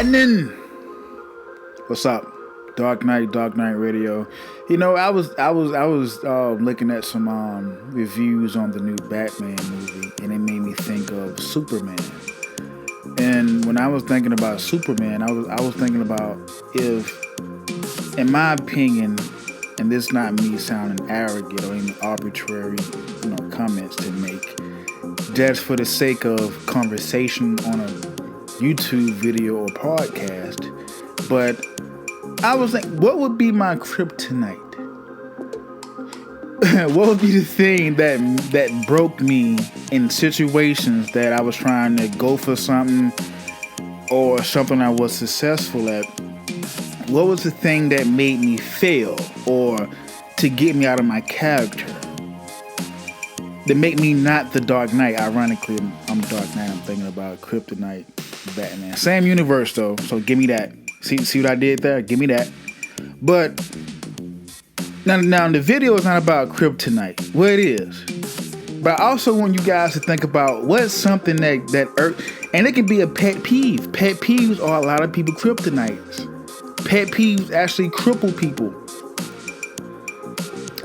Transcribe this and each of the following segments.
happening? What's up? Dark Knight Radio. You know, I was looking at some reviews on the new Batman movie, and it made me think of Superman. And when I was thinking about Superman, I was thinking about if, in my opinion, and this is not me sounding arrogant or any arbitrary, comments to make, just for the sake of conversation on a YouTube video or podcast, but I was like, what would be my kryptonite? What would be the thing that broke me in situations that I was trying to go for something or something I was successful at? What was the thing that made me fail or to get me out of my character? That make me not the Dark Knight. Ironically, I'm Dark Knight. I'm thinking about Kryptonite, Batman. Same universe though, so give me that. See what I did there? Give me that. But now the video is not about Kryptonite. Well, it is. But I also want you guys to think about what's something that and it can be a pet peeve. Pet peeves are a lot of people kryptonites. Pet peeves actually cripple people.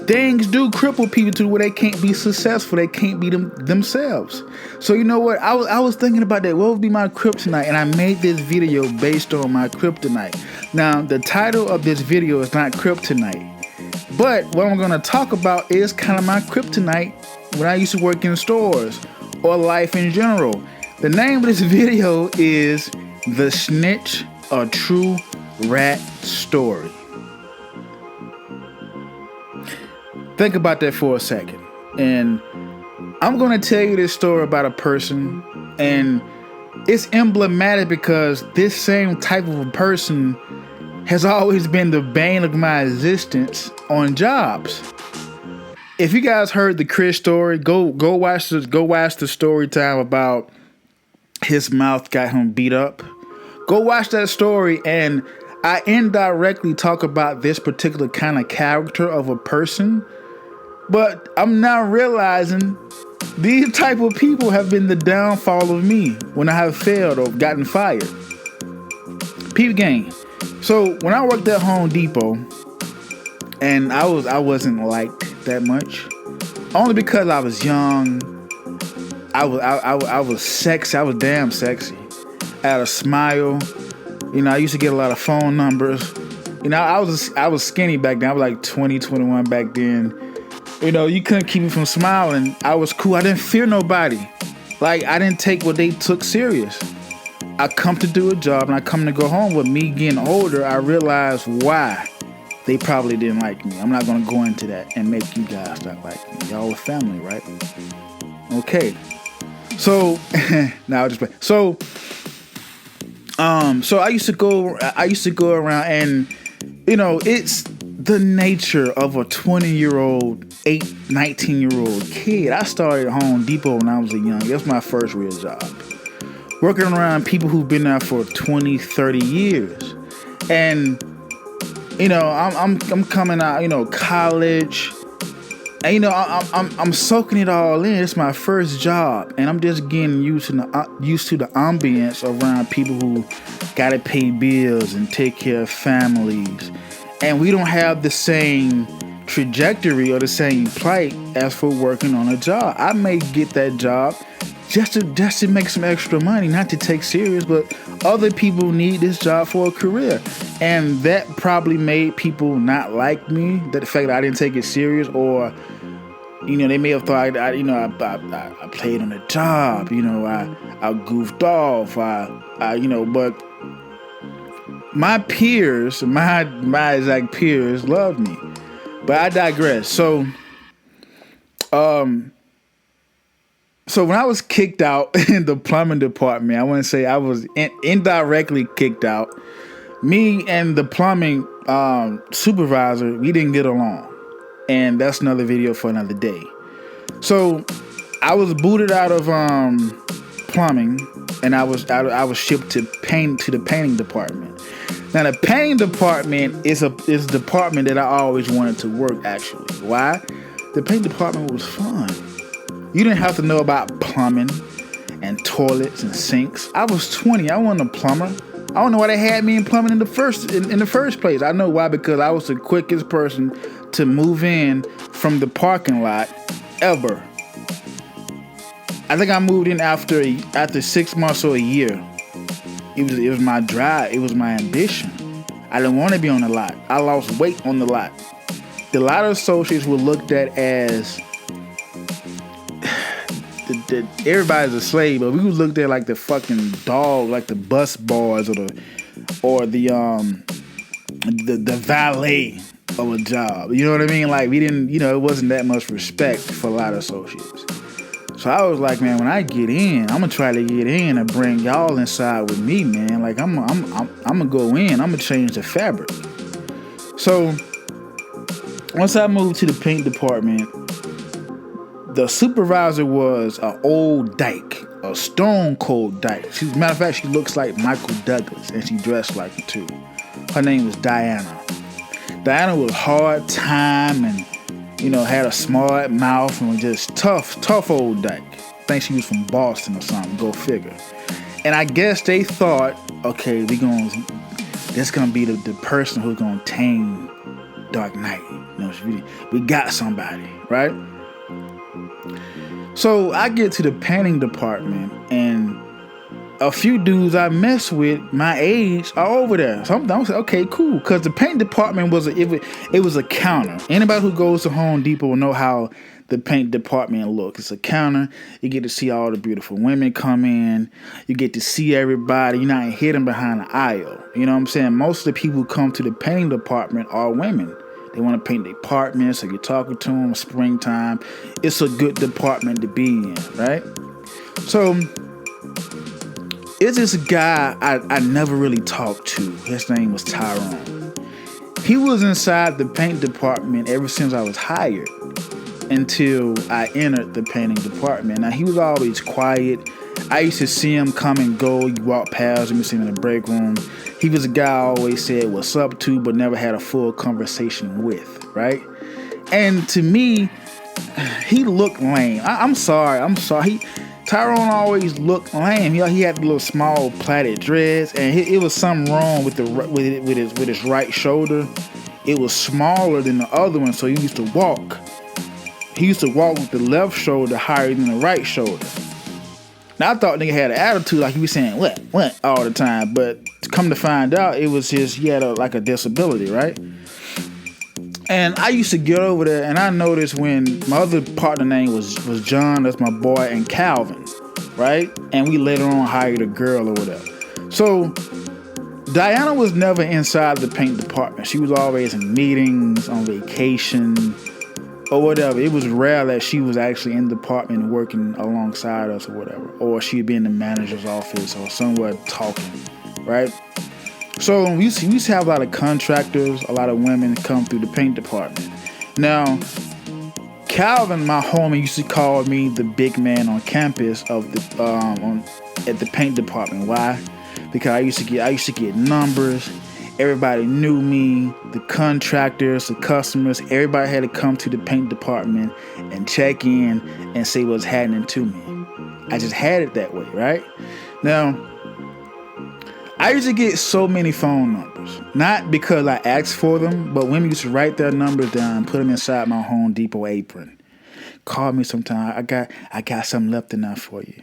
Things do cripple people to where they can't be successful. They can't be themselves. So you know what? I was thinking about that. What would be my kryptonite? And I made this video based on my kryptonite. Now, the title of this video is not kryptonite. But what I'm going to talk about is kind of my kryptonite when I used to work in stores or life in general. The name of this video is The Snitch, A True Rat Story. Think about that for a second. And I'm going to tell you this story about a person, and it's emblematic because this same type of a person has always been the bane of my existence on jobs. If you guys heard the Chris story, go watch the story time about his mouth got him beat up. Go watch that story, and I indirectly talk about this particular kind of character of a person. But I'm now realizing these type of people have been the downfall of me when I have failed or gotten fired. Peep game. So when I worked at Home Depot, and I wasn't liked that much, only because I was young. I was sexy. I was damn sexy. I had a smile. I used to get a lot of phone numbers. I was skinny back then. I was like 20, 21 back then. You couldn't keep me from smiling. I was cool. I didn't fear nobody. Like, I didn't take what they took serious. I come to do a job and I come to go home. With me getting older, I realized why they probably didn't like me. I'm not going to go into that and make you guys not like me. Y'all were family, right? Okay. So, now I'll just play. So I used to go around and, it's the nature of a 20-year-old, 19-year-old kid. I started at Home Depot when I was young. That's my first real job. Working around people who've been there for 20, 30 years. And, I'm coming out, college. And, I'm soaking it all in. It's my first job. And I'm just getting used to the ambience around people who got to pay bills and take care of families. And we don't have the same trajectory or the same plight as for working on a job. I may get that job just to make some extra money, not to take serious, but other people need this job for a career. And that probably made people not like me, that the fact that I didn't take it serious, or they may have thought I played on the job, I goofed off, but my peers, my exact peers loved me. But I digress. So when I was kicked out in the plumbing department, I wouldn't say I was indirectly kicked out. Me and the plumbing supervisor, we didn't get along. And that's another video for another day. So I was booted out of plumbing, and I was shipped to the painting department. Now the painting department is a department that I always wanted to work, actually. Why? The painting department was fun. You didn't have to know about plumbing and toilets and sinks. I was 20. I wasn't a plumber. I don't know why they had me in plumbing in the first place. I know why, because I was the quickest person to move in from the parking lot ever. I think I moved in after 6 months or a year. It was my drive. It was my ambition. I didn't want to be on the lot. I lost weight on the lot. The lot associates were looked at as everybody's a slave, but we was looked at like the fucking dog, like the bus boys or the valet of a job. You know what I mean? Like we didn't, it wasn't that much respect for a lot of associates. So I was like, man, when I get in, I'm gonna try to get in and bring y'all inside with me, man. Like I'm gonna go in, I'm gonna change the fabric. So once I moved to the paint department, the supervisor was an old dyke, a stone cold dyke. Matter of fact, she looks like Michael Douglas, and she dressed like him too. Her name was Diana. Diana was hard time and, had a smart mouth and was just tough old dyke. I think she was from Boston or something, go figure. And I guess they thought, okay, this gonna be the person who's gonna tame Dark Knight. We got somebody, right? So I get to the painting department, and a few dudes I mess with my age are over there. So I'm like, okay, cool, because the paint department was a counter. Anybody who goes to Home Depot will know how the paint department looks. It's a counter. You get to see all the beautiful women come in. You get to see everybody. You're not hidden behind the aisle. You know what I'm saying? Most of the people who come to the painting department are women. They want to paint the apartment, so you're talking to them. Springtime, it's a good department to be in, right? So it's this guy I never really talked to. His name was Tyrone. He was inside the paint department ever since I was hired until I entered the painting department. Now, he was always quiet. I used to see him come and go. You walk past him, you see him in the break room. He was a guy I always said what's up to, but never had a full conversation with, right? And to me, he looked lame. I'm sorry. Tyrone always looked lame. He had the little small plaited dreads, and it was something wrong with his right shoulder. It was smaller than the other one, so he used to walk. He used to walk with the left shoulder higher than the right shoulder. Now I thought nigga had an attitude like he was saying what all the time, but come to find out, it was he had a disability, right? And I used to get over there, and I noticed when my other partner name was John, that's my boy, and Calvin, right? And we later on hired a girl or whatever. So Diana was never inside the paint department. She was always in meetings, on vacation, or whatever. It was rare that she was actually in the department working alongside us or whatever. Or she'd be in the manager's office or somewhere talking, right? So we used to have a lot of contractors, a lot of women come through the paint department. Now, Calvin, my homie, used to call me the big man on campus at the paint department. Why? Because I used to get numbers. Everybody knew me. The contractors, the customers, everybody had to come to the paint department and check in and say what's happening to me. I just had it that way, right? Now, I used to get so many phone numbers, not because I asked for them, but women used to write their numbers down, put them inside my Home Depot apron. Call me sometime. I got something left enough for you.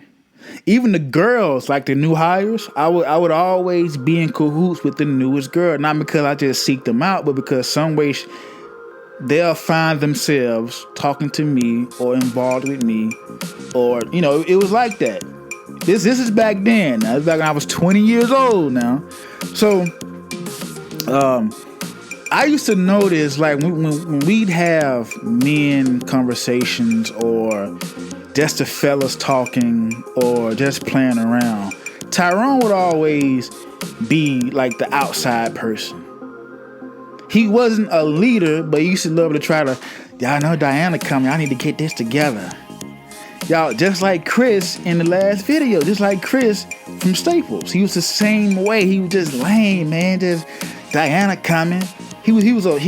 Even the girls, like the new hires, I would always be in cahoots with the newest girl, not because I just seek them out, but because some way they'll find themselves talking to me or involved with me, or it was like that. This is back then. Now, it's back when I was 20 years old now. So, I used to notice, like, when we'd have men conversations or just the fellas talking or just playing around, Tyrone would always be, like, the outside person. He wasn't a leader, but he used to love to try to, y'all know Diana coming, I need to get this together. Y'all, just like Chris in the last video, just like Chris from Staples. He was the same way. He was just lame, man. Just Diana coming. He was a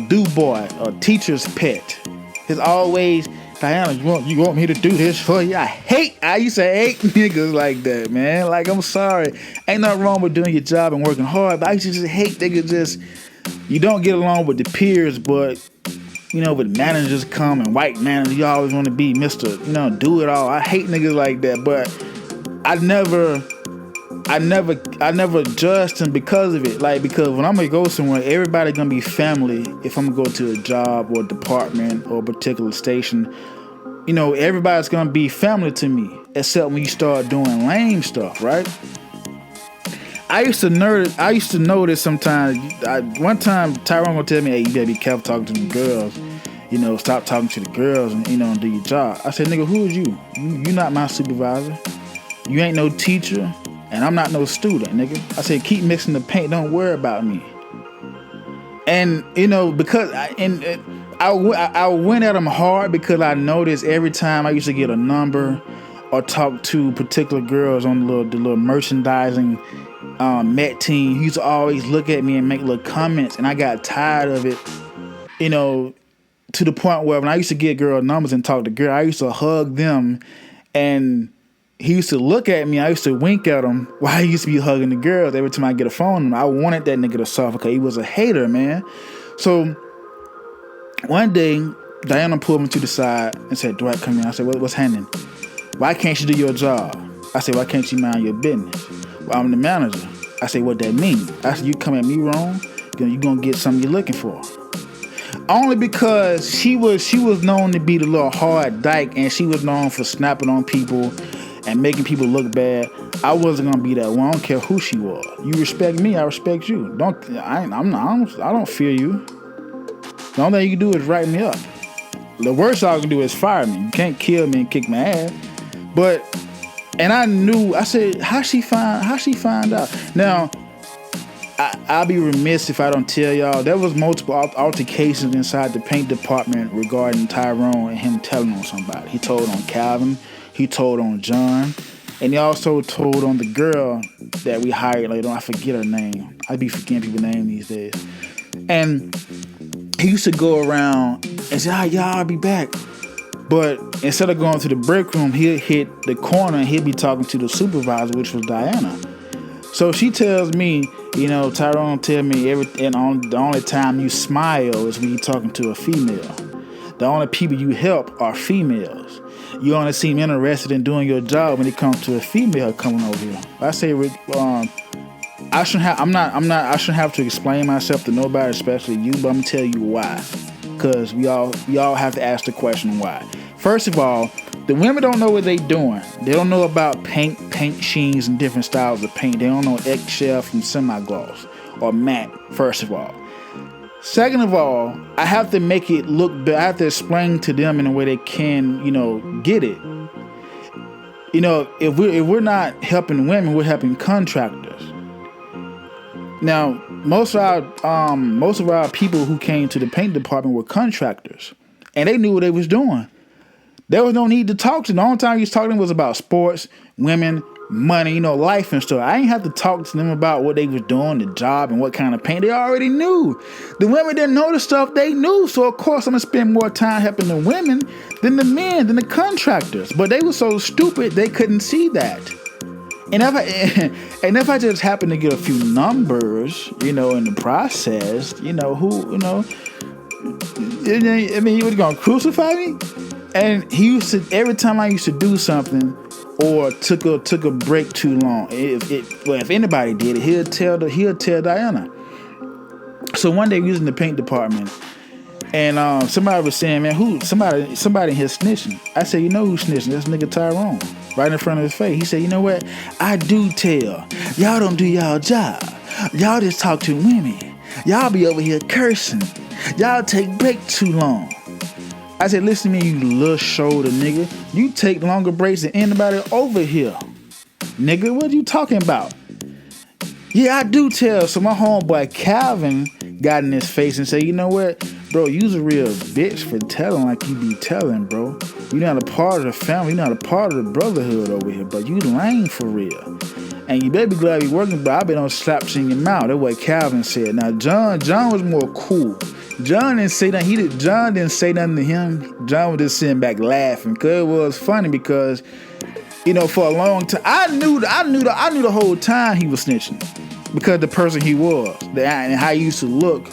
do boy, a teacher's pet. He's always Diana, you want me to do this for you? I used to hate niggas like that, man. Like, I'm sorry. Ain't nothing wrong with doing your job and working hard, but I used to just hate niggas just, you don't get along with the peers, but, when managers come and white managers, you always want to be Mr., do it all. I hate niggas like that, but I never judged him because of it. Like, because when I'm gonna go somewhere, everybody gonna be family. If I'm gonna go to a job or a department or a particular station, everybody's gonna be family to me, except when you start doing lame stuff, right? I used to know this sometimes. One time, Tyrone gonna tell me, "Hey, you gotta be careful talking to the girls. Stop talking to the girls and and do your job." I said, "Nigga, who is you? You not my supervisor. You ain't no teacher, and I'm not no student, nigga." I said, "Keep mixing the paint. Don't worry about me." And because I went at him hard because I noticed every time I used to get a number or talk to particular girls on the little merchandising Met team, he used to always look at me and make little comments, and I got tired of it. To the point where when I used to get girl numbers and talk to girl, I used to hug them, and he used to look at me. I used to wink at him while he used to be hugging the girls every time I get a phone. I wanted that nigga to suffocate. He was a hater, man. So one day, Diana pulled me to the side and said, "Dwight, come here." I said, "What's happening? Why can't you do your job?" I said, "Why can't you mind your business?" "Well, I'm the manager." I said, "What that mean?" I said, "You come at me wrong, you gonna get something you're looking for." Only because she was known to be the little hard dyke, and she was known for snapping on people and making people look bad. I wasn't gonna be that one. I don't care who she was. You respect me, I respect you. I don't fear you. The only thing you can do is write me up. The worst y'all can do is fire me. You can't kill me and kick my ass. And I knew. I said, how she find out? Now, I'll be remiss if I don't tell y'all there was multiple altercations inside the paint department regarding Tyrone and him telling on somebody. He told on Calvin, he told on John, and he also told on the girl that we hired later on. I forget her name. I be forgetting people's names these days. And he used to go around and say, y'all, I'll be back. But instead of going to the break room, he'll hit the corner and he'll be talking to the supervisor, which was Diana. So she tells me, Tyrone tell me the only time you smile is when you're talking to a female. The only people you help are females. You only seem interested in doing your job when it comes to a female coming over here. I say, I shouldn't have to explain myself to nobody, especially you, but I'm gonna tell you why. Because we all have to ask the question why. First of all, the women don't know what they doing. They don't know about paint sheens and different styles of paint. They don't know eggshell from semi-gloss or matte, first of all. Second of all, I have to make it look better. I have to explain to them in a way they can, get it. If we're not helping women, we're helping contractors. Now, most of our people who came to the paint department were contractors, and they knew what they was doing. There was no need to talk to them. The only time you was talking to them was about sports, women, money, life and stuff. I ain't have to talk to them about what they was doing, the job, and what kind of paint. They already knew. The women didn't know the stuff they knew, so of course I'm gonna spend more time helping the women than the men, than the contractors. But they were so stupid they couldn't see that. And if I just happen to get a few numbers, in the process, you was gonna crucify me? And he used to, every time I used to do something or took a break too long, if anybody did it, he'll tell Diana. So one day we was in the paint department, and somebody was saying, "Man, somebody here snitching?" I said, "You know who's snitching? That's nigga Tyrone." Right in front of his face. He said, "You know what? I do tell. Y'all don't do y'all job. Y'all just talk to women. Y'all be over here cursing. Y'all take break too long." I said, "Listen to me, you little shoulder nigga. You take longer breaks than anybody over here. Nigga, what you talking about?" "Yeah, I do tell." So my homeboy Calvin got in his face and said, "You know what? Bro, you's a real bitch for telling like you be telling, bro. You're not a part of the family. You're not a part of the brotherhood over here, but you lame for real. And you better be glad you working, bro. I been on slaps in your mouth." That's what Calvin said. Now, John was more cool. John didn't say nothing. John didn't say nothing to him. John was just sitting back laughing because it was funny because, for a long time I knew the whole time he was snitching because the person he was and how he used to look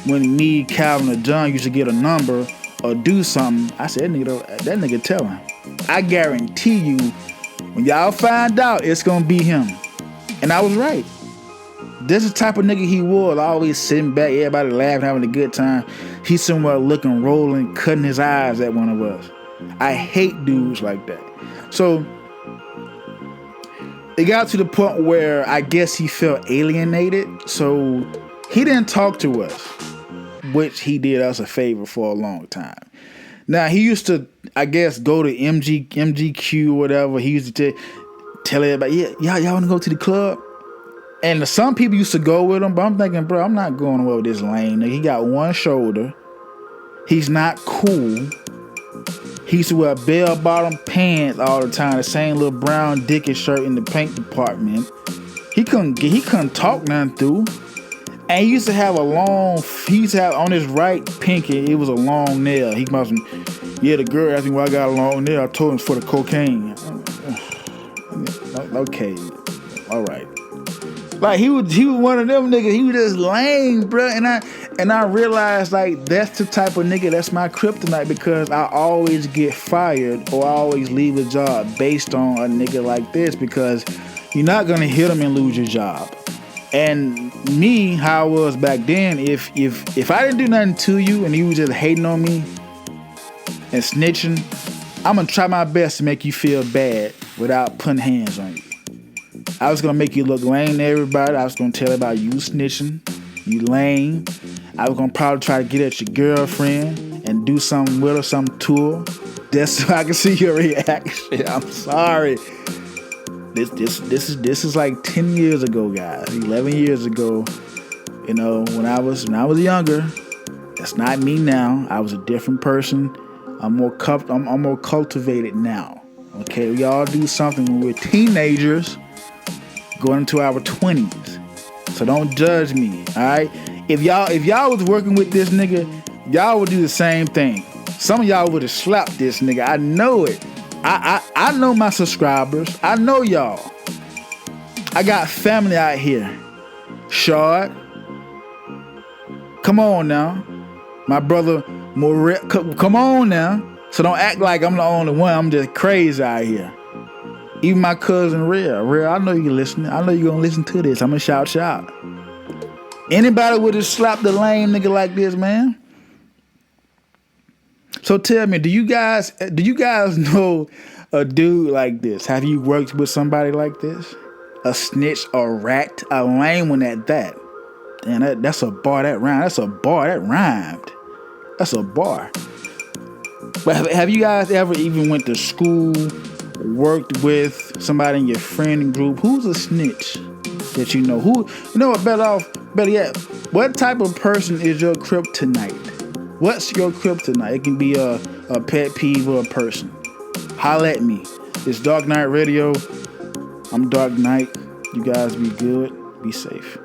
when me, Calvin, or John used to get a number or do something. I said, that nigga tell him. I guarantee you, when y'all find out, it's gonna be him. And I was right. This is the type of nigga he was, always sitting back, everybody laughing, having a good time. He's somewhere looking, rolling, cutting his eyes at one of us. I hate dudes like that. So it got to the point where I guess he felt alienated. So he didn't talk to us, which he did us a favor for a long time. Now, he used to, I guess, go to MGQ or whatever. He used to tell everybody, y'all want to go to the club? And some people used to go with him, but I'm thinking, bro, I'm not going with this lame nigga. He got one shoulder. He's not cool. He used to wear bell-bottom pants all the time, the same little brown dickish shirt in the paint department. He couldn't talk nothing through. And he used to have on his right pinky, it was a long nail. He must the girl asked me why I got a long nail. I told him it's for the cocaine. Okay, all right. Like he was one of them niggas. He was just lame, bro. And I realized like that's the type of nigga that's my kryptonite because I always get fired or I always leave a job based on a nigga like this because you're not gonna hit him and lose your job. And me, how I was back then, if I didn't do nothing to you and you was just hating on me and snitching, I'm gonna try my best to make you feel bad without putting hands on you. I was gonna make you look lame to everybody. I was gonna tell about you snitching, you lame. I was gonna probably try to get at your girlfriend and do something with her, something to her. Just so I can see your reaction. I'm sorry. This is like 10 years ago, guys. 11 years ago. When I was younger. That's not me now. I was a different person. I'm more cultivated now. Okay, we all do something when we're teenagers going into our 20s. So don't judge me, all right? If y'all was working with this nigga, y'all would do the same thing. Some of y'all would have slapped this nigga. I know it. I know my subscribers. I know y'all. I got family out here. Shard. Come on now. My brother Morel. Come on now. So don't act like I'm the only one. I'm just crazy out here. Even my cousin Real, I know you listening. I know you're gonna listen to this. I'm gonna shout. Anybody would have slapped a lame nigga like this, man? So tell me, do you guys know a dude like this? Have you worked with somebody like this? A snitch, a rat, a lame one at that. And that's a bar that rhymed. That's a bar that rhymed. That's a bar. But have you guys ever even went to school, worked with somebody in your friend group? Who's a snitch that you know? Better yet, what type of person is your kryptonite? What's your kryptonite? It can be a pet peeve or a person. Holla at me. It's Dark Knight Radio. I'm Dark Knight. You guys be good. Be safe.